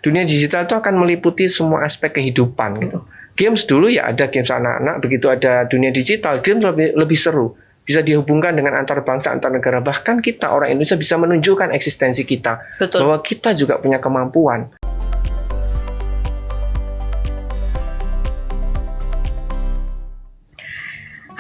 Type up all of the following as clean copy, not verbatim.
dunia digital itu akan meliputi semua aspek kehidupan gitu. Games dulu ya ada games anak-anak, begitu ada dunia digital, games lebih seru. Bisa dihubungkan dengan antar bangsa, antar negara. Bahkan kita orang Indonesia bisa menunjukkan eksistensi kita. Betul. Bahwa kita juga punya kemampuan.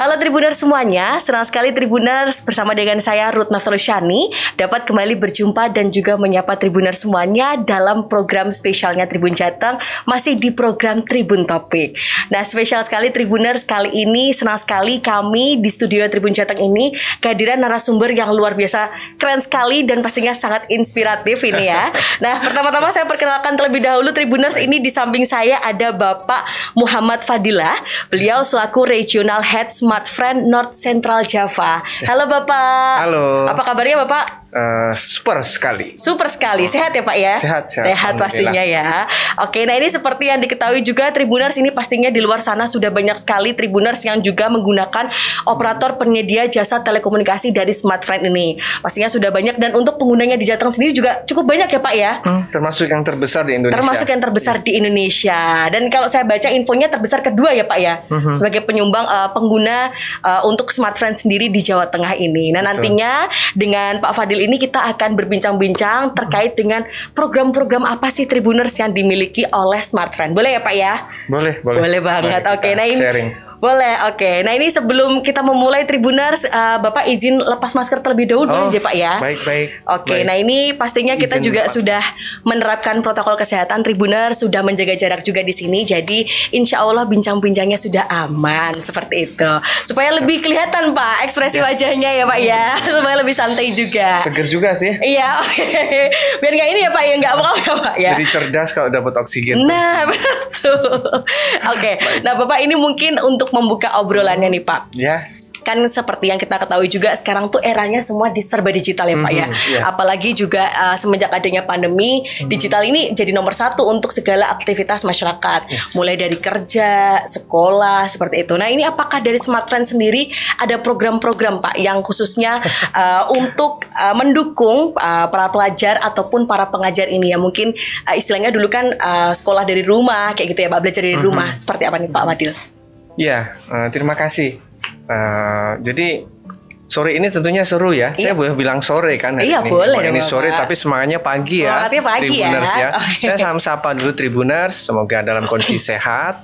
Halo Tribuners semuanya, senang sekali Tribuners bersama dengan saya Ruth Naftalusyani dapat kembali berjumpa dan juga menyapa Tribuners semuanya dalam program spesialnya Tribun Jateng, masih di program Tribun Topik. Nah, spesial sekali Tribuners, kali ini senang sekali kami di studio Tribun Jateng ini kehadiran narasumber yang luar biasa keren sekali dan pastinya sangat inspiratif ini ya. Nah, pertama-tama saya perkenalkan terlebih dahulu Tribuners, ini di samping saya ada Bapak Muhammad Fadilah, beliau selaku Regional Head SmartFriend North Central Java. Halo Bapak. Halo. Apa kabarnya Bapak? Super sekali. Super sekali. Sehat ya Pak ya? Sehat pastinya ya. Oke, nah ini seperti yang diketahui juga Tribuners, ini pastinya di luar sana sudah banyak sekali Tribuners yang juga menggunakan operator penyedia jasa telekomunikasi dari SmartFriend ini. Pastinya sudah banyak, dan untuk penggunanya di Jateng sendiri juga cukup banyak ya Pak ya? Termasuk yang terbesar di Indonesia. Termasuk yang terbesar di Indonesia. Dan kalau saya baca infonya terbesar kedua ya Pak ya, sebagai penyumbang pengguna untuk SmartFriend sendiri di Jawa Tengah ini. Nah, nantinya dengan Pak Fadil ini kita akan berbincang-bincang terkait dengan program-program apa sih Tribuners yang dimiliki oleh SmartFriend. Boleh ya Pak ya? Boleh. Boleh banget. Oke, nah ini sharing. boleh, oke. Nah ini sebelum kita memulai Tribuners, Bapak izin lepas masker terlebih dahulu boleh aja Pak ya? Baik. Oke, nah ini pastinya kita Izin juga Pak. sudah menerapkan protokol kesehatan Tribuners, sudah menjaga jarak juga di sini. Jadi insya Allah bincang-bincangnya sudah aman seperti itu. Supaya lebih kelihatan Pak ekspresi wajahnya ya Pak ya, supaya lebih santai juga. Seger juga sih. Iya, oke. Biar nggak ini ya Pak ya, nggak apa-apa ya Pak ya. Jadi cerdas kalau dapat oksigen. Nah, betul. Oke. Nah, Bapak ini mungkin untuk membuka obrolannya nih, Pak. Yes. Kan seperti yang kita ketahui juga sekarang tuh eranya semua serba digital ya Pak ya. Apalagi juga semenjak adanya pandemi, digital ini jadi nomor satu untuk segala aktivitas masyarakat. Mulai dari kerja, sekolah, seperti itu. Nah, ini apakah dari SmartFriend sendiri ada program-program Pak yang khususnya untuk mendukung para pelajar ataupun para pengajar ini ya? Mungkin istilahnya dulu kan sekolah dari rumah kayak gitu ya Pak, belajar dari rumah. Seperti apa nih Pak Fadil? Ya, terima kasih. Jadi sore ini tentunya seru ya. Saya boleh bilang sore kan hari Iya, ini. boleh Memang ini dong, sore Bapak. tapi semangatnya pagi ya. Semangatnya pagi Tribuners ya. ya. Saya sapa dulu Tribuners, semoga dalam kondisi sehat,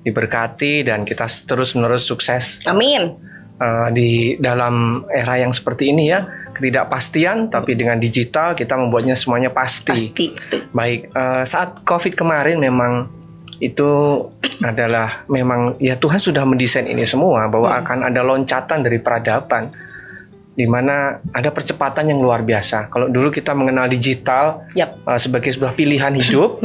diberkati dan kita terus-menerus sukses. Amin. Di dalam era yang seperti ini ya, ketidakpastian tapi dengan digital kita membuatnya semuanya pasti. Baik, saat COVID kemarin memang itu adalah memang ya Tuhan sudah mendesain ini semua bahwa akan ada loncatan dari peradaban di mana ada percepatan yang luar biasa. Kalau dulu kita mengenal digital sebagai sebuah pilihan hidup,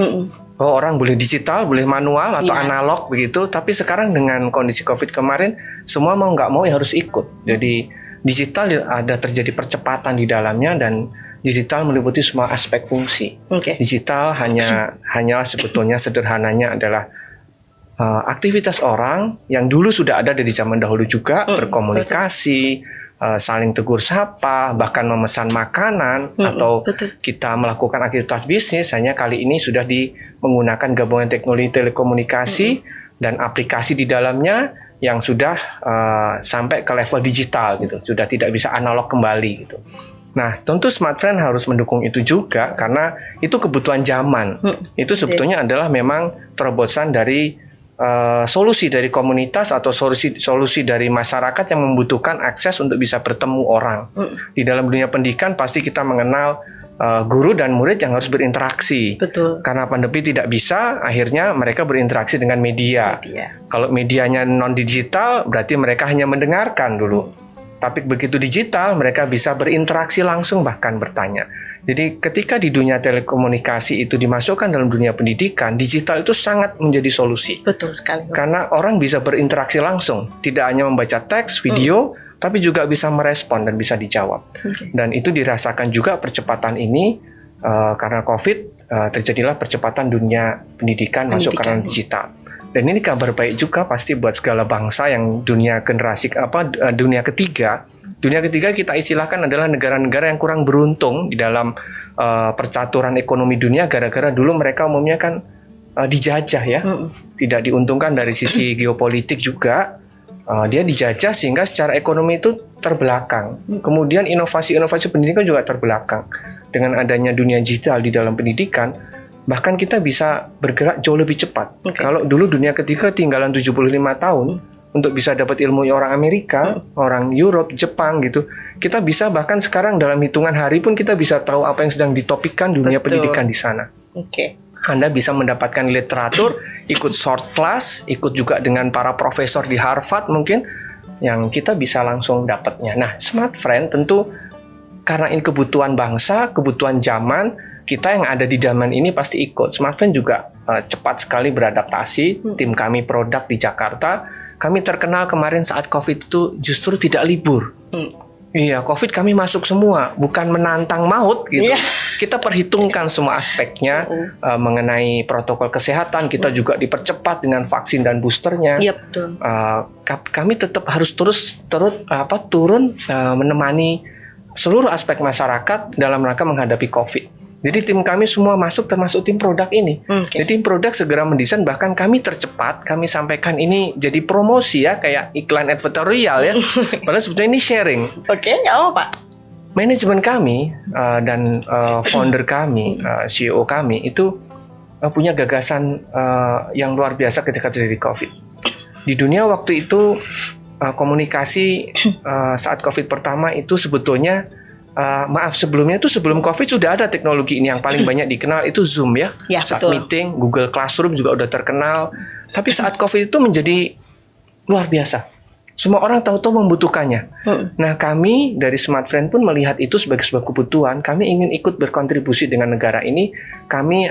bahwa orang boleh digital, boleh manual atau analog begitu, tapi sekarang dengan kondisi COVID kemarin semua mau nggak mau ya harus ikut. Jadi digital ada terjadi percepatan di dalamnya dan digital meliputi semua aspek fungsi. Digital hanyalah sebetulnya sederhananya adalah aktivitas orang yang dulu sudah ada dari zaman dahulu juga, berkomunikasi, saling tegur sapa, bahkan memesan makanan atau kita melakukan aktivitas bisnis. Hanya kali ini sudah menggunakan gabungan teknologi telekomunikasi dan aplikasi di dalamnya yang sudah sampai ke level digital gitu, sudah tidak bisa analog kembali gitu. Nah, tentu SmartFriend harus mendukung itu juga karena itu kebutuhan zaman. Itu sebetulnya adalah memang terobosan dari solusi dari komunitas atau solusi dari masyarakat yang membutuhkan akses untuk bisa bertemu orang. Di dalam dunia pendidikan pasti kita mengenal guru dan murid yang harus berinteraksi. Betul. Karena pandemi tidak bisa, akhirnya mereka berinteraksi dengan media. Kalau medianya non digital, berarti mereka hanya mendengarkan dulu. Tapi begitu digital, mereka bisa berinteraksi langsung bahkan bertanya. Jadi ketika di dunia telekomunikasi itu dimasukkan dalam dunia pendidikan, digital itu sangat menjadi solusi. Betul sekali. Karena orang bisa berinteraksi langsung, tidak hanya membaca teks, video, tapi juga bisa merespon dan bisa dijawab. Dan itu dirasakan juga percepatan ini karena COVID, terjadilah percepatan dunia pendidikan masuk ke ranah digital. Dan ini kabar baik juga pasti buat segala bangsa yang dunia dunia ketiga. Dunia ketiga kita istilahkan adalah negara-negara yang kurang beruntung di dalam percaturan ekonomi dunia gara-gara dulu mereka umumnya kan dijajah ya, tidak diuntungkan dari sisi geopolitik juga. Dia dijajah sehingga secara ekonomi itu terbelakang. Kemudian inovasi-inovasi pendidikan juga terbelakang. Dengan adanya dunia digital di dalam pendidikan, bahkan kita bisa bergerak jauh lebih cepat. Kalau dulu dunia ketiga ketinggalan 75 tahun untuk bisa dapat ilmu orang Amerika, orang Europe, Jepang gitu. Kita bisa bahkan sekarang dalam hitungan hari pun kita bisa tahu apa yang sedang ditopikkan dunia pendidikan di sana. Anda bisa mendapatkan literatur, ikut short class, ikut juga dengan para profesor di Harvard mungkin, yang kita bisa langsung dapatnya. Nah, Smart Friend tentu karena ini kebutuhan bangsa, kebutuhan zaman, kita yang ada di zaman ini pasti ikut. Smart Friend juga cepat sekali beradaptasi. Tim kami produk di Jakarta, kami terkenal kemarin saat COVID itu justru tidak libur. Iya, COVID kami masuk semua, bukan menantang maut gitu. Kita perhitungkan semua aspeknya mengenai protokol kesehatan. Kita juga dipercepat dengan vaksin dan boosternya. Iya, betul. Kami tetap harus turun menemani seluruh aspek masyarakat dalam rangka menghadapi COVID. Jadi tim kami semua masuk termasuk tim produk ini. Jadi tim produk segera mendesain, bahkan kami tercepat, kami sampaikan ini jadi promosi ya, kayak iklan advertorial ya. Padahal sebetulnya ini sharing. Pak. Manajemen kami dan founder kami, CEO kami itu punya gagasan yang luar biasa ketika terjadi COVID. Di dunia waktu itu komunikasi saat COVID pertama itu sebetulnya sebelum COVID sudah ada teknologi ini yang paling banyak dikenal itu Zoom ya. Saat betul. meeting, Google Classroom juga udah terkenal. Tapi saat COVID itu menjadi luar biasa. Semua orang tahu-tahu membutuhkannya. Nah, kami dari Smart Friend pun melihat itu sebagai sebuah kebutuhan. Kami ingin ikut berkontribusi dengan negara ini. Kami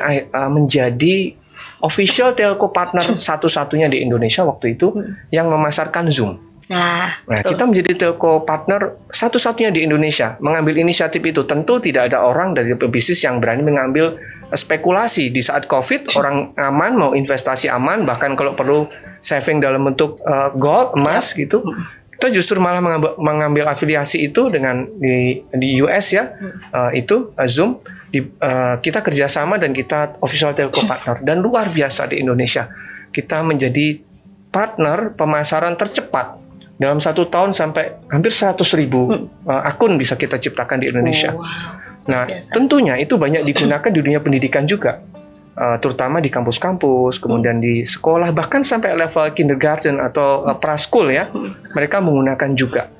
menjadi official telco partner satu-satunya di Indonesia waktu itu yang memasarkan Zoom. Nah, kita menjadi telco partner satu-satunya di Indonesia mengambil inisiatif itu. Tentu tidak ada orang dari pebisnis yang berani mengambil spekulasi di saat COVID. Orang aman, mau investasi aman, bahkan kalau perlu saving dalam bentuk gold, emas gitu. Kita justru malah mengambil afiliasi itu dengan di US ya, itu Zoom. Kita kerjasama dan kita official telco partner, dan luar biasa di Indonesia. Kita menjadi partner pemasaran tercepat. Dalam 1 tahun sampai hampir 100.000 akun bisa kita ciptakan di Indonesia. Nah, tentunya itu banyak digunakan di dunia pendidikan juga, terutama di kampus-kampus, kemudian di sekolah, bahkan sampai level kindergarten atau praskul ya, mereka menggunakan juga.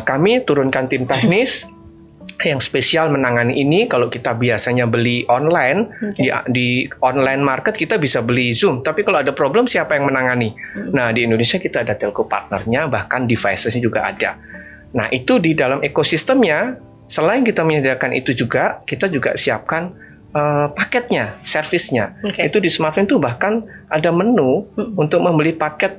Kami turunkan tim teknis yang spesial menangani ini. Kalau kita biasanya beli online, di online market kita bisa beli Zoom, tapi kalau ada problem siapa yang menangani? Nah, di Indonesia kita ada telco partnernya, bahkan devices-nya juga ada. Nah, itu di dalam ekosistemnya, selain kita menyediakan itu juga, kita juga siapkan paketnya, servisnya. Itu di Smart Friend itu bahkan ada menu untuk membeli paket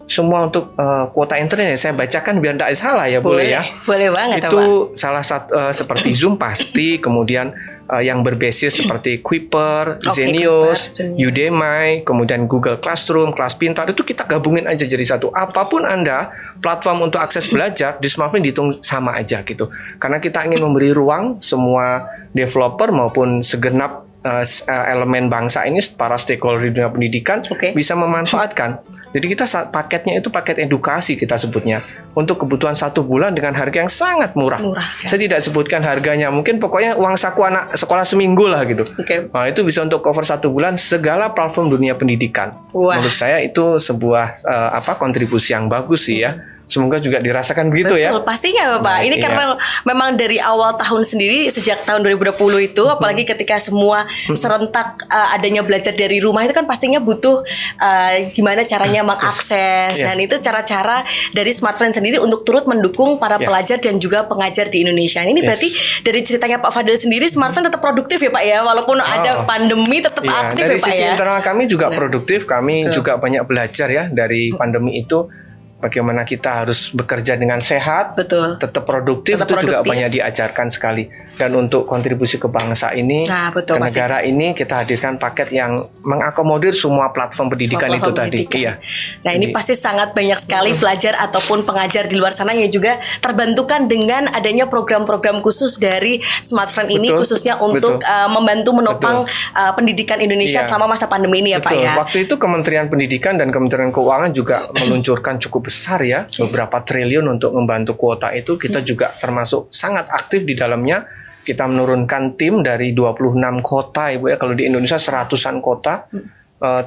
semua untuk kuota internet. Saya bacakan biar tidak salah ya, boleh ya? Boleh banget. Itu salah satu seperti Zoom pasti, kemudian yang berbasis seperti Kuiper, Zenius, Udemy, kemudian Google Classroom, Kelas Pintar, itu kita gabungin aja jadi satu. Apapun Anda platform untuk akses belajar di Smart Friend dihitung sama aja gitu. Karena kita ingin memberi ruang semua developer maupun segenap elemen bangsa ini, para stakeholder di dunia pendidikan bisa memanfaatkan. Jadi kita paketnya itu paket edukasi kita sebutnya, untuk kebutuhan 1 bulan dengan harga yang sangat murah. Saya tidak sebutkan harganya, mungkin pokoknya uang saku anak sekolah seminggu lah gitu. Nah, itu bisa untuk cover 1 bulan segala platform dunia pendidikan. Menurut saya itu sebuah kontribusi yang bagus sih ya. Semoga juga dirasakan begitu. Betul, ya. Pastinya Bapak. Ini karena memang dari awal tahun sendiri, sejak tahun 2020 itu, apalagi ketika semua serentak adanya belajar dari rumah, itu kan pastinya butuh gimana caranya mengakses. Dan itu cara-cara dari Smart Friend sendiri untuk turut mendukung para pelajar dan juga pengajar di Indonesia. Ini berarti dari ceritanya Pak Fadil sendiri, Smart Friend tetap produktif ya Pak ya? Walaupun ada pandemi tetap aktif dari ya Pak ya? Dari sisi internal kami juga produktif. Kami juga banyak belajar ya dari pandemi itu. Bagaimana kita harus bekerja dengan sehat, tetap produktif, juga banyak diajarkan sekali. Dan untuk kontribusi ke bangsa ini, betul, ke negara ini, kita hadirkan paket yang mengakomodir semua platform pendidikan itu tadi. Iya. Nah, ini pasti sangat banyak sekali pelajar ataupun pengajar di luar sana yang juga terbantukan dengan adanya program-program khusus dari Smartfriend ini, khususnya untuk membantu menopang pendidikan Indonesia selama masa pandemi ini ya Pak ya. Waktu itu Kementerian Pendidikan dan Kementerian Keuangan juga meluncurkan cukup besar ya, beberapa triliun untuk membantu kuota itu. Kita juga termasuk sangat aktif di dalamnya. Kita menurunkan tim dari 26 kota, Ibu ya. Kalau di Indonesia seratusan kota.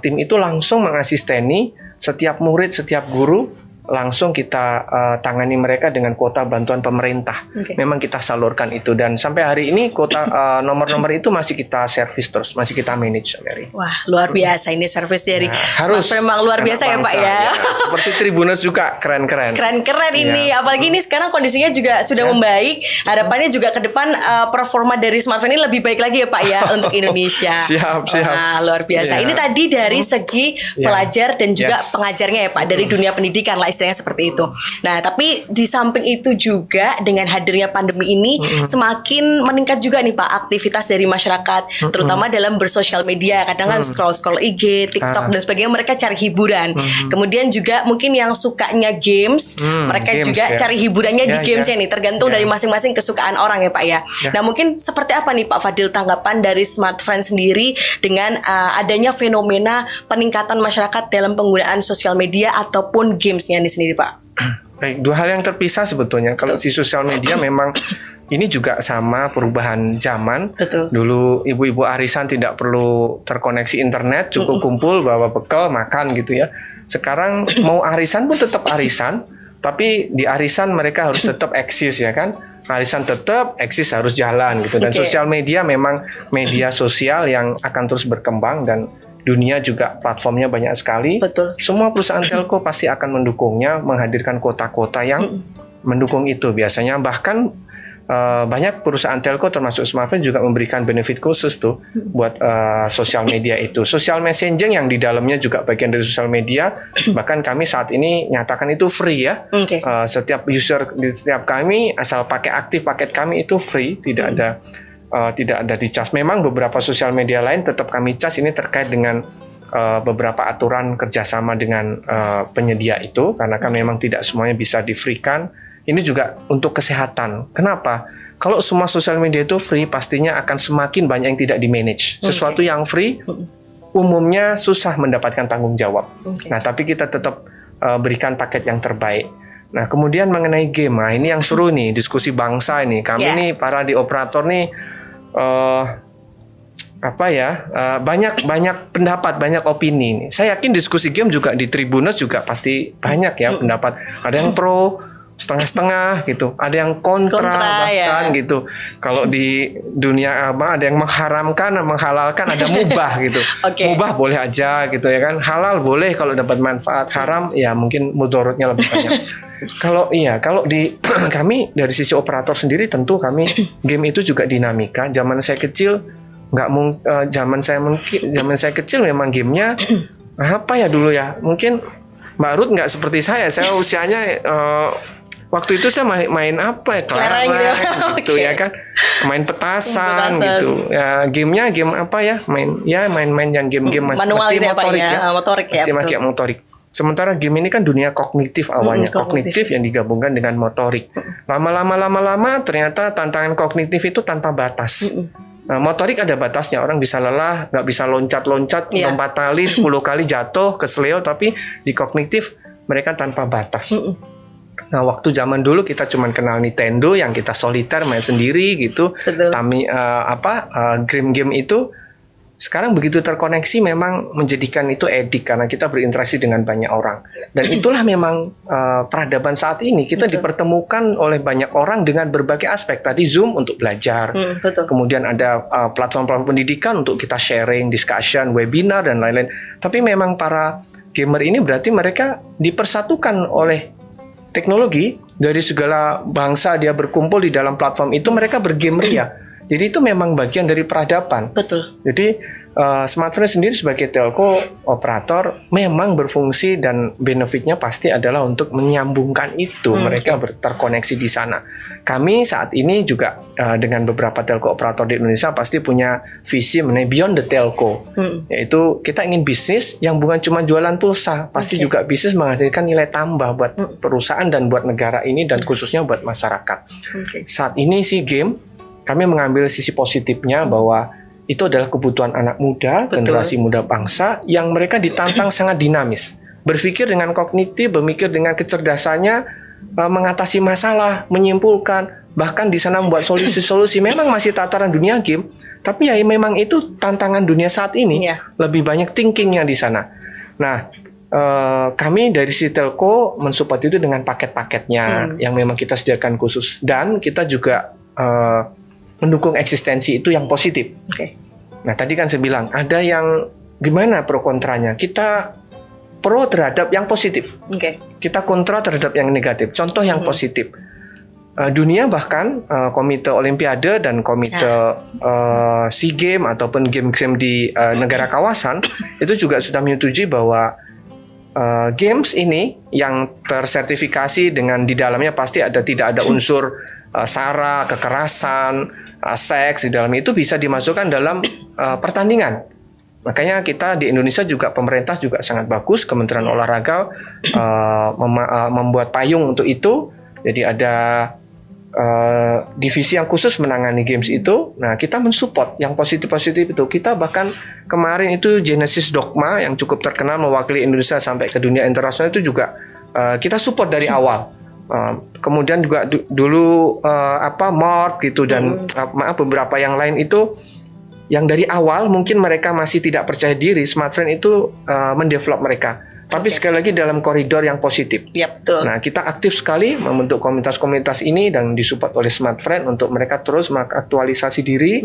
Tim itu langsung mengasisteni setiap murid, setiap guru. Langsung kita tangani mereka dengan kuota bantuan pemerintah. Memang kita salurkan itu. Dan sampai hari ini kuota nomor-nomor itu masih kita servis terus. Masih kita manage, Mary. Wah, luar biasa ini servis dari harus memang luar biasa ya Pak ya. Seperti Tribuners juga keren-keren. Keren-keren ini. Apalagi ini sekarang kondisinya juga sudah membaik. Harapannya juga ke depan performa dari Smartfriend ini lebih baik lagi ya Pak ya untuk Indonesia. Siap. Wah, luar biasa. Ini tadi dari segi pelajar dan juga pengajarnya ya Pak, dari dunia pendidikan lah istilahnya seperti itu. Nah, tapi di samping itu juga dengan hadirnya pandemi ini semakin meningkat juga nih Pak aktivitas dari masyarakat, terutama dalam bersosial media. Kadang kan scroll IG, TikTok dan sebagainya, mereka cari hiburan. Kemudian juga mungkin yang sukanya games, mereka juga cari hiburannya di gamesnya nih, tergantung dari masing-masing kesukaan orang ya Pak ya. Nah, mungkin seperti apa nih Pak Fadil tanggapan dari Smartfriend sendiri dengan adanya fenomena peningkatan masyarakat dalam penggunaan sosial media ataupun gamesnya ini sendiri Pak? Baik, dua hal yang terpisah sebetulnya. Kalau si sosial media memang ini juga sama perubahan zaman. Betul. Dulu ibu-ibu arisan tidak perlu terkoneksi internet, cukup kumpul bawa bekal makan gitu ya. Sekarang mau arisan pun tetap arisan, tapi di arisan mereka harus tetap eksis ya kan. Arisan tetap, eksis harus jalan gitu. Dan sosial media memang media sosial yang akan terus berkembang dan dunia juga platformnya banyak sekali. Betul. Semua perusahaan telco pasti akan mendukungnya, menghadirkan kota-kota yang mendukung itu. Biasanya bahkan banyak perusahaan telco termasuk Smartfriend juga memberikan benefit khusus tuh buat sosial media itu. Social messaging yang di dalamnya juga bagian dari sosial media. Bahkan kami saat ini nyatakan itu free ya. Setiap user di setiap kami asal pakai aktif paket kami itu free, tidak ada di charge. Memang beberapa sosial media lain tetap kami charge, ini terkait dengan beberapa aturan kerjasama dengan penyedia itu, karena kan memang tidak semuanya bisa di-free-kan. Ini juga untuk kesehatan. Kenapa? Kalau semua sosial media itu free, pastinya akan semakin banyak yang tidak di-manage. Sesuatu yang free, umumnya susah mendapatkan tanggung jawab. Nah, tapi kita tetap berikan paket yang terbaik. Nah, kemudian mengenai game, nah ini yang seru nih, diskusi bangsa ini. Kami nih para di operator nih banyak pendapat, banyak opini nih. Saya yakin diskusi game juga di Tribuners juga pasti banyak ya pendapat. Ada yang pro, setengah-setengah gitu. Ada yang kontra bahkan gitu. Kalau di dunia ada yang mengharamkan, menghalalkan, ada mubah gitu. Mubah boleh aja gitu ya kan. Halal boleh kalau dapat manfaat, haram ya mungkin mudaratnya lebih banyak. Kalau di kami dari sisi operator sendiri tentu kami game itu juga dinamika. Zaman saya kecil zaman saya kecil memang gamenya apa ya dulu ya. Mungkin Mbak Ruth nggak seperti saya usianya waktu itu saya main apa ya, kelereng gitu ya kan, main petasan gitu ya. Gamenya game apa ya, main yang game masih motorik ya, pasti pakai motorik. Sementara game ini kan dunia kognitif awalnya, kognitif yang digabungkan dengan motorik. Lama-lama ternyata tantangan kognitif itu tanpa batas. Nah, motorik ada batasnya, orang bisa lelah, nggak bisa loncat-loncat, lompat tali 10 kali jatuh, kesleo, tapi di kognitif mereka tanpa batas. Nah, waktu zaman dulu kita cuma kenal Nintendo yang kita soliter main sendiri gitu. Game itu sekarang begitu terkoneksi memang menjadikan itu edik karena kita berinteraksi dengan banyak orang. Dan itulah memang peradaban saat ini. Kita dipertemukan oleh banyak orang dengan berbagai aspek. Tadi Zoom untuk belajar. Kemudian ada platform-platform pendidikan untuk kita sharing, discussion, webinar dan lain-lain. Tapi memang para gamer ini berarti mereka dipersatukan oleh teknologi. Dari segala bangsa dia berkumpul di dalam platform itu, mereka bergame ria. Jadi itu memang bagian dari peradaban. Betul. Jadi Smartfren sendiri sebagai telco operator memang berfungsi dan benefitnya pasti adalah untuk menyambungkan itu, mereka terkoneksi di sana. Kami saat ini juga dengan beberapa telco operator di Indonesia pasti punya visi mengenai beyond the telco, yaitu kita ingin bisnis yang bukan cuma jualan pulsa, pasti juga bisnis menghadirkan nilai tambah buat perusahaan dan buat negara ini dan khususnya buat masyarakat. Saat ini sih game, kami mengambil sisi positifnya bahwa itu adalah kebutuhan anak muda, generasi muda bangsa yang mereka ditantang sangat dinamis. Berpikir dengan kognitif, berpikir dengan kecerdasannya, mengatasi masalah, menyimpulkan, bahkan di sana membuat solusi-solusi. Memang masih tataran dunia game, tapi ya memang itu tantangan dunia saat ini. Lebih banyak thinkingnya di sana. Nah, kami dari si telco mensupport itu dengan paket-paketnya yang memang kita sediakan khusus. Dan kita juga mendukung eksistensi itu yang positif. Nah tadi kan saya bilang ada yang gimana pro kontranya. Kita pro terhadap yang positif. Kita kontra terhadap yang negatif. Contoh yang positif. Dunia bahkan komite Olimpiade dan komite SEA Games ataupun game-game di negara kawasan itu juga sudah menyetujui bahwa games ini yang tersertifikasi dengan di dalamnya pasti tidak ada unsur sara, kekerasan, seks di dalam itu bisa dimasukkan dalam pertandingan. Makanya kita di Indonesia juga pemerintah juga sangat bagus, Kementerian Olahraga membuat payung untuk itu. Jadi ada divisi yang khusus menangani games itu. Nah, kita mensupport yang positif-positif itu. Kita bahkan kemarin itu Genesis Dogma yang cukup terkenal mewakili Indonesia sampai ke dunia internasional itu juga kita support dari awal. Kemudian juga dulu Mort gitu dan beberapa yang lain itu yang dari awal mungkin mereka masih tidak percaya diri, Smartfren itu mendevelop mereka. Tapi sekali lagi dalam koridor yang positif. Betul. Nah, kita aktif sekali membentuk komunitas-komunitas ini dan disupport oleh Smartfren untuk mereka terus mengaktualisasi diri,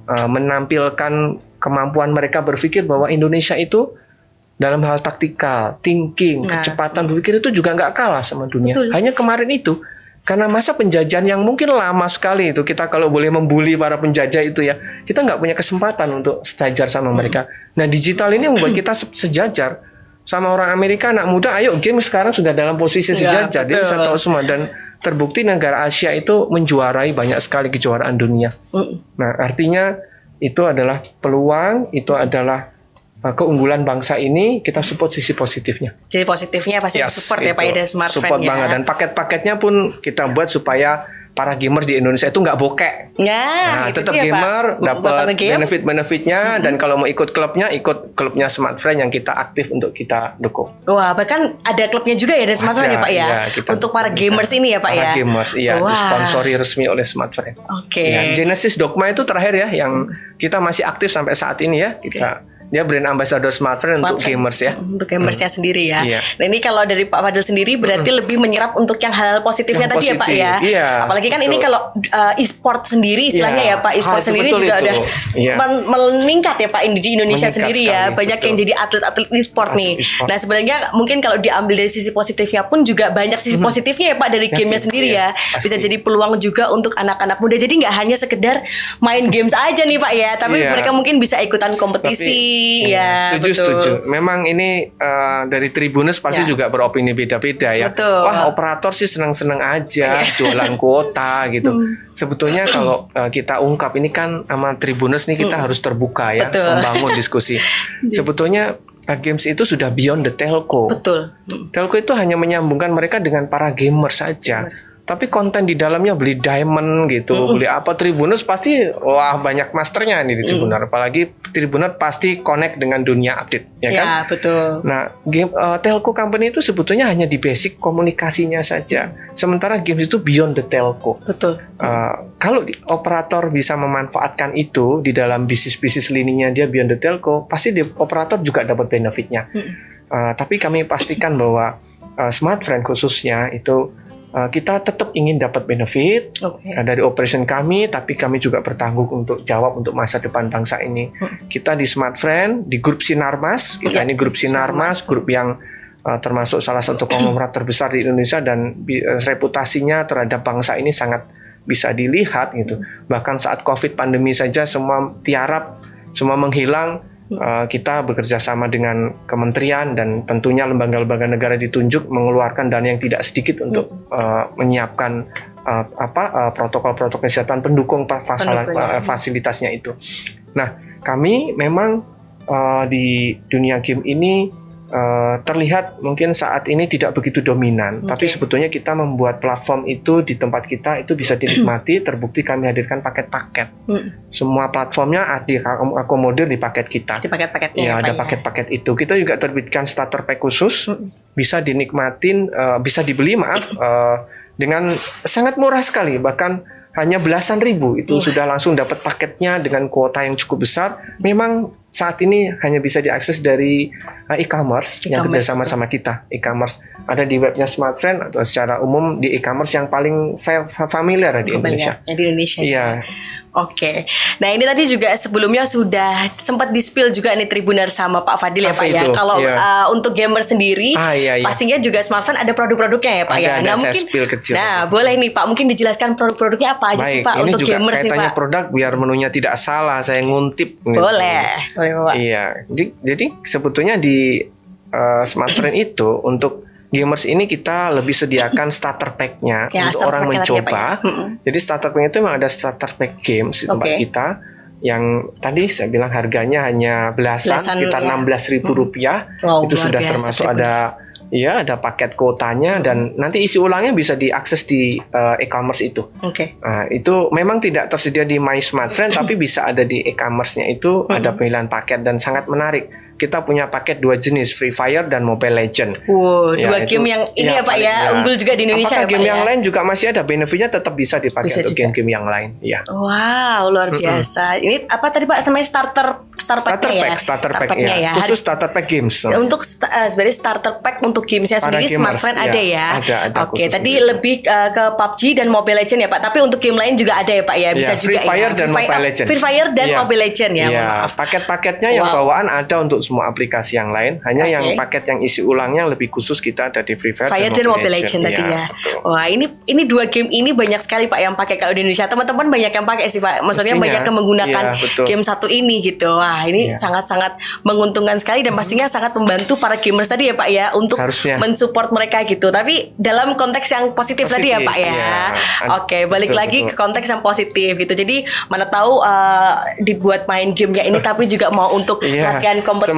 menampilkan kemampuan mereka berpikir bahwa Indonesia itu dalam hal taktikal, thinking, kecepatan berpikir itu juga nggak kalah sama dunia. Hanya kemarin itu, karena masa penjajahan yang mungkin lama sekali itu, kita kalau boleh membuli para penjajah itu ya, kita nggak punya kesempatan untuk sejajar sama mereka. Nah, digital ini membuat kita sejajar sama orang Amerika, anak muda, ayo game sekarang sudah dalam posisi sejajar, dia bisa tahu semua. Dan terbukti negara Asia itu menjuarai banyak sekali kejuaraan dunia. Nah, artinya itu adalah peluang, itu adalah keunggulan bangsa ini, kita support sisi positifnya. Jadi positifnya pasti support ya Pak ya dari Smartfren support banget, dan paket-paketnya pun kita buat supaya para gamer di Indonesia itu nggak bokek. Nah, tetap gamer dapat benefit-benefitnya dan kalau mau ikut klubnya Smartfren yang kita aktif untuk kita dukung. Wah, bahkan ada klubnya juga ya dari Smartfren ya Pak ya. Untuk para gamers ini ya Pak ya. Para gamers disponsori resmi oleh Smartfren. Genesis Dogma itu terakhir ya yang kita masih aktif sampai saat ini ya. Dia brand ambassador Smartfren untuk gamers ya. Untuk gamersnya sendiri ya. Nah ini kalau dari Pak Fadil sendiri berarti lebih menyerap untuk yang hal positifnya tadi ya Pak ya. Apalagi kan ini kalau e-sport sendiri istilahnya ya Pak. E-sport sendiri juga udah meningkat ya Pak di Indonesia sendiri ya. Banyak yang jadi atlet-atlet e-sport nih. Nah sebenarnya mungkin kalau diambil dari sisi positifnya pun juga banyak sisi positifnya ya Pak dari gamenya sendiri ya. Bisa jadi peluang juga untuk anak-anak muda. Jadi nggak hanya sekedar main games aja nih Pak ya. Tapi mereka mungkin bisa ikutan kompetisi. Setuju. Memang ini dari Tribuners pasti juga beropini beda-beda ya. Wah, operator sih senang-senang aja jualan kuota gitu. Sebetulnya kalau kita ungkap ini kan sama Tribuners nih kita harus terbuka ya, membangun diskusi. Sebetulnya games itu sudah beyond the telco. Telco itu hanya menyambungkan mereka dengan para gamer saja. Tapi konten di dalamnya beli diamond gitu, beli apa Tribuners pasti wah banyak masternya nih di Tribuners. Apalagi Tribuners pasti connect dengan dunia update, ya kan? Nah, game telco company itu sebetulnya hanya di basic komunikasinya saja. Sementara games itu beyond the telco. Kalau operator bisa memanfaatkan itu di dalam bisnis lininya dia beyond the telco, pasti operator juga dapat benefitnya. Tapi kami pastikan bahwa Smartfren khususnya itu kita tetap ingin dapat benefit dari operation kami, tapi kami juga bertanggung untuk jawab untuk masa depan bangsa ini. Kita di Smartfren, di grup Sinarmas, ini grup Sinarmas, grup yang termasuk salah satu konglomerat terbesar di Indonesia dan reputasinya terhadap bangsa ini sangat bisa dilihat gitu. Bahkan saat COVID pandemi saja semua tiarap semua menghilang. Kita bekerja sama dengan kementerian dan tentunya lembaga-lembaga negara ditunjuk mengeluarkan dana yang tidak sedikit untuk menyiapkan protokol-protokol kesehatan pendukung fasilitasnya itu. Nah, kami memang di dunia game ini terlihat mungkin saat ini tidak begitu dominan, tapi sebetulnya kita membuat platform itu di tempat kita itu bisa dinikmati. Terbukti kami hadirkan paket-paket. Semua platformnya diakomodir di paket kita. Di paket-paketnya ya, ada paket-paket itu. Kita juga terbitkan starter pack khusus, bisa dinikmatin, bisa dibeli dengan sangat murah sekali, bahkan hanya belasan ribu itu sudah langsung dapat paketnya dengan kuota yang cukup besar. Memang saat ini hanya bisa diakses dari e-commerce yang kerjasama sama kita. E-commerce ada di webnya Smartfriend atau secara umum di e-commerce yang paling familiar di Indonesia. Di Indonesia. Iya. Oke. Nah, ini tadi juga sebelumnya sudah sempat di-spill juga nih Tribuner sama Pak Fadil ya Pak ya. Kalau untuk gamer sendiri pastinya juga Smartfriend ada produk-produknya ya Pak ya. Nah, mungkin boleh nih Pak mungkin dijelaskan produk-produknya apa aja sih Pak untuk gamers nih Pak. Kaitannya produk biar menunya tidak salah, saya nguntip. Boleh Pak. Iya. Jadi sebetulnya di Smartfriend itu untuk gamers ini kita lebih sediakan starter pack-nya untuk orang mencoba. Jadi starter pack itu memang ada starter pack games di tempat kita yang tadi saya bilang harganya hanya belasan sekitar Rp16.000. Itu sudah termasuk ada paket kuotanya dan nanti isi ulangnya bisa diakses di e-commerce itu. Nah, itu memang tidak tersedia di My Smartfriend tapi bisa ada di e-commerce-nya itu ada pilihan paket dan sangat menarik. Kita punya paket 2 jenis, Free Fire dan Mobile Legend. Dua game yang ini ya Pak ya, unggul juga di Indonesia. Apakah game yang lain juga masih ada benefitnya, tetap bisa dipakai untuk game-game yang lain. Ya. Wow, luar biasa. Ini apa tadi Pak namanya starter pack-nya ya? Starter pack-nya ya. Khusus starter pack games. Untuk sebenarnya starter pack untuk gamesnya sendiri Smartfriend ada ya. Ada. Oke, tadi lebih ke PUBG dan Mobile Legend ya Pak. Tapi untuk game lain juga ada ya Pak ya. Bisa juga Free Fire dan Mobile Legend. Free Fire dan Mobile Legend ya. Paket-paketnya yang bawaan ada untuk semua aplikasi yang lain. Hanya yang paket yang isi ulangnya lebih khusus kita ada di Free Fire dan Mobile Legend tadi ya. Wah, ini 2 game ini banyak sekali Pak yang pakai kalau di Indonesia. Teman-teman banyak yang pakai sih Pak. Maksudnya banyak yang menggunakan game satu ini gitu. Wah, ini sangat-sangat menguntungkan sekali dan pastinya sangat membantu para gamers tadi ya Pak ya untuk mensupport mereka gitu. Tapi dalam konteks yang positif tadi ya Pak ya. Oke, balik lagi ke konteks yang positif gitu. Jadi mana tahu dibuat main gamenya ini tapi juga mau untuk latihan kompetisi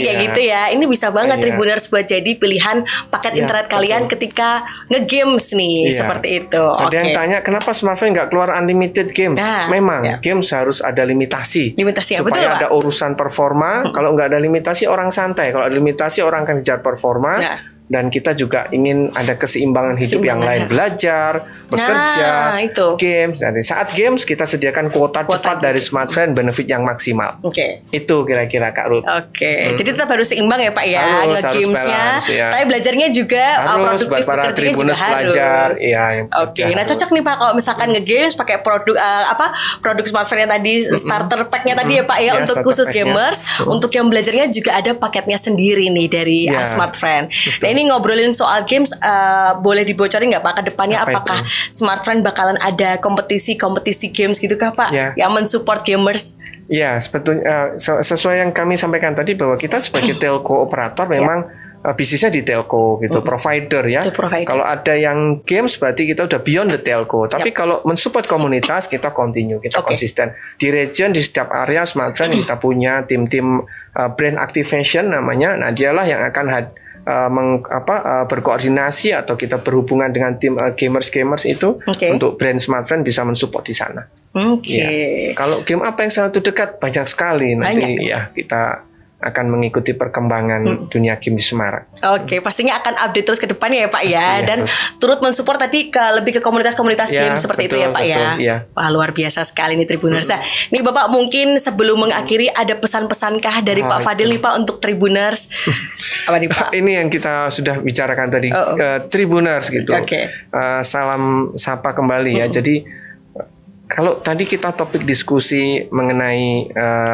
kayak gitu ya. Ini bisa banget Tribuners buat jadi pilihan paket internet kalian ketika nge-games nih seperti itu. Ada yang tanya kenapa Smartfriend nggak keluar unlimited games? Memang games harus ada limitasi supaya ada urusan performa. Kalau nggak ada limitasi orang santai. Kalau ada limitasi orang akan kejar performa. Dan kita juga ingin ada keseimbangan hidup yang lain, belajar, bekerja, games. Dan saat games kita sediakan kuota cepat dari Smartfriend, benefit yang maksimal. Itu kira-kira Kak Ruth. Jadi tetap harus seimbang ya Pak ya, nge-gamesnya. Tapi belajarnya juga harus buat para Tribuners belajar. Nah cocok nih Pak kalau misalkan nge-games pakai produk Smartfriend yang tadi starter pack-nya tadi ya Pak ya untuk khusus gamers. Untuk yang belajarnya juga ada paketnya sendiri nih dari Smartfriend. Nah ini ngobrolin soal games, boleh dibocorin nggak Pak ke depannya apakah Smartfriend bakalan ada kompetisi games gitu kah Pak yang mensupport gamers? Ya, sebetulnya sesuai yang kami sampaikan tadi bahwa kita sebagai telco operator memang bisnisnya di telco gitu, provider ya. Kalau ada yang games berarti kita udah beyond the telco. Tapi kalau mensupport komunitas kita continue, kita konsisten. Di region di setiap area Smartfriend kita punya tim-tim brand activation namanya. Nah, dialah yang akan berkoordinasi atau kita berhubungan dengan tim gamers itu untuk brand Smartfriend bisa mensupport di sana. Kalau game apa yang sangat dekat banyak sekali nanti kita akan mengikuti perkembangan dunia game di Semarang. Pastinya akan update terus ke depannya ya Pak ya, dan turut mensupport tadi lebih ke komunitas-komunitas game seperti itu ya Pak ya. Wah luar biasa sekali nih Tribuners. Nih Bapak mungkin sebelum mengakhiri ada pesan-pesankah dari Pak Fadil nih Pak untuk Tribuners? Apa nih Pak? Ini yang kita sudah bicarakan tadi Tribuners gitu. Salam sapa kembali ya. Jadi kalau tadi kita topik diskusi mengenai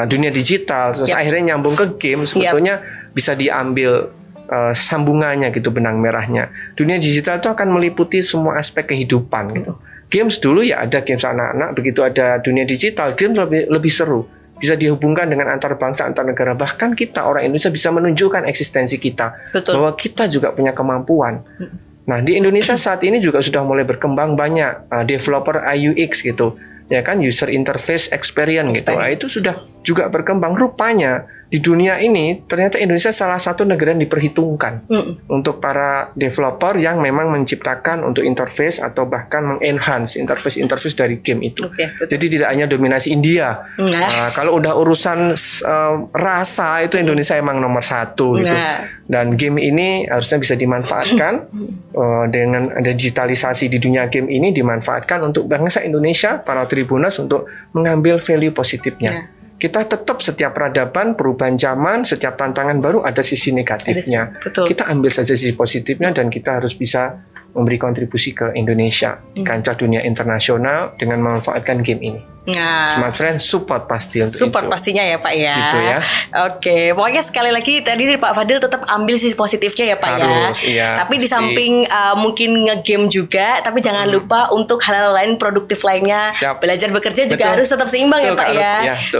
dunia digital, terus akhirnya nyambung ke game, sebetulnya bisa diambil sambungannya gitu, benang merahnya. Dunia digital itu akan meliputi semua aspek kehidupan gitu. Games dulu ya ada games anak-anak, begitu ada dunia digital, games lebih seru. bisa dihubungkan dengan antar bangsa, antar negara. Bahkan kita orang Indonesia bisa menunjukkan eksistensi kita. Betul. Bahwa kita juga punya kemampuan. Nah, di Indonesia saat ini juga sudah mulai berkembang banyak developer UX gitu. Ya kan, user interface experience gitu. Nah, itu sudah juga berkembang. Rupanya di dunia ini ternyata Indonesia salah satu negara yang diperhitungkan untuk para developer yang memang menciptakan untuk interface atau bahkan mengenhance interface dari game itu. Jadi tidak hanya dominasi India. Kalau udah urusan rasa itu Indonesia emang nomor satu gitu. Dan game ini harusnya bisa dimanfaatkan dengan ada digitalisasi di dunia game ini, dimanfaatkan untuk bangsa Indonesia, para Tribuners untuk mengambil value positifnya. Kita tetap setiap peradaban, perubahan zaman, setiap tantangan baru ada sisi negatifnya. Kita ambil saja sisi positifnya dan kita harus bisa memberi kontribusi ke Indonesia di kancah dunia internasional dengan memanfaatkan game ini. Smart Friend support pasti untuk support itu. Pastinya ya Pak ya. Gitu ya. Oke, pokoknya sekali lagi tadi Pak Fadil tetap ambil sisi positifnya ya Pak harus, ya. Iya, tapi di samping mungkin ngegame juga, tapi jangan lupa untuk hal-hal lain produktif lainnya. Belajar bekerja juga harus tetap seimbang ya Pak ya.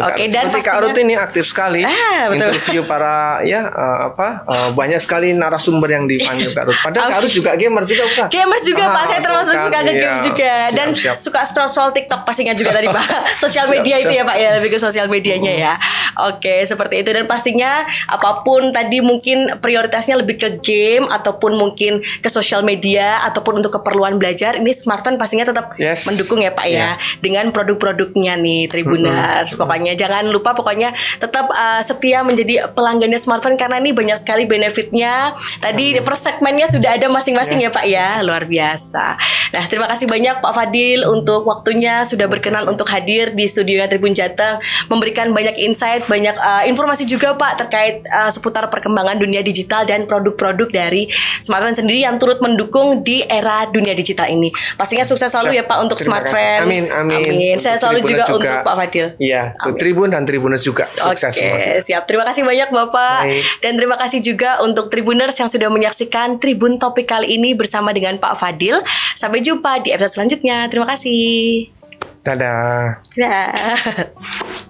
Oke, dan seperti Kak Ruth ini aktif sekali interview para banyak sekali narasumber yang dipanggil Kak Ruth. Padahal Kak Ruth juga gamer juga bukan? Gamers juga Pak, saya termasuk suka nge-game juga dan suka scroll TikTok pastinya juga tadi Pak. Sosial media itu ya Pak ya, lebih ke sosial medianya ya. Oke, seperti itu. Dan pastinya apapun tadi mungkin prioritasnya lebih ke game ataupun mungkin ke sosial media ataupun untuk keperluan belajar, ini Smartfren pastinya tetap mendukung ya Pak ya dengan produk-produknya nih Tribuners. Pokoknya jangan lupa, pokoknya tetap setia menjadi pelanggannya Smartfren karena ini banyak sekali benefitnya. Tadi per segmennya sudah ada masing-masing ya Pak ya. Luar biasa. Nah, terima kasih banyak Pak Fadil untuk waktunya, sudah berkenan untuk hadir di studionya Tribun Jateng, memberikan banyak insight, banyak informasi juga Pak terkait seputar perkembangan dunia digital dan produk-produk dari Smartfren sendiri yang turut mendukung di era dunia digital ini. Pastinya sukses selalu ya Pak untuk Smartfren. Amin. Saya selalu juga untuk Pak Fadil. Iya, Tribun dan Tribuners juga sukses semua. Siap. Terima kasih banyak Bapak. Dan terima kasih juga untuk Tribuners yang sudah menyaksikan Tribun Topik kali ini bersama dengan Pak Fadil. Sampai jumpa di episode selanjutnya. Terima kasih. Dadah. Dadah.